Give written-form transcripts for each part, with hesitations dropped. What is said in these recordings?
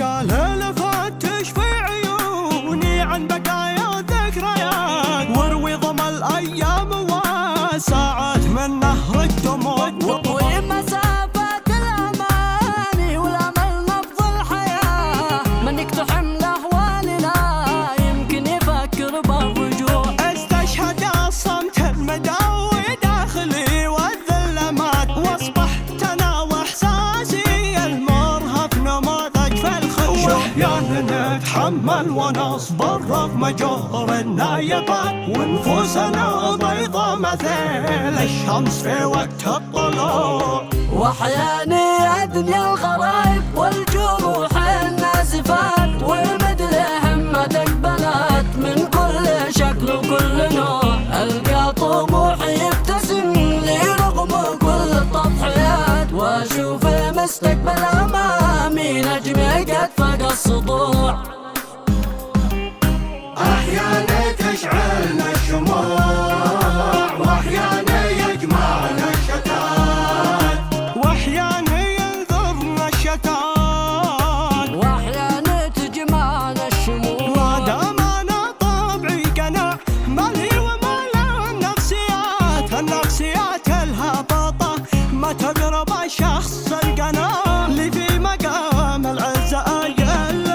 يا ليل فتش في عيوني عن بقايا ذكريات، واروي ظما الايام وساعات من نهر الدموع. ومسافات الاماني والامل نبض الحياه، من يقتحم لاهوالنا يمكن يفكر بالرجوع. استشهد الصمت المداوي داخلي والظلمات، واصبحت انا واحساسي المرهف نموذج في الخشوع. واحيانا نتحمل ونصبر رغم جهر النايبات، ونفوسنا بيضة مثل الشمس في وقت الطلوع. واحيانا ادني الغرايب والجروح النازفات، والمدل همة تقبلت من كل شكل وكل نوع. القى طموحي يبتسم لي رغم كل التضحيات، واشوف المستقبل امامي نجمي قد فاق السطوع. احيانا تشعلنا الشموع، واحيانا يجمعنا الشتات، واحيانا ينذرنا الشتات، واحيانا تجمعنا الشموع. ما دام انا طبعي قناع مالي ومال النفسيات الهابطه، ما تقرب شخص القناع اللي في مقام العزه.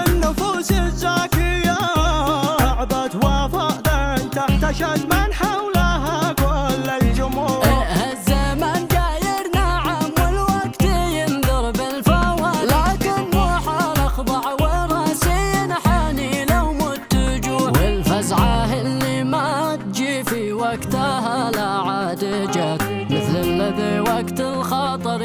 النفوس الزاكيه عبت وفاض تحتشد من حولها كل الجموع. الزمن داير نعم والوقت ينذر بالفوات، لكن مو حال اخضع وراسي ينحني لو مت جوع. والفزعه اللي ما تجي في وقتها لا عاد جت، مثل الذي وقت الخطر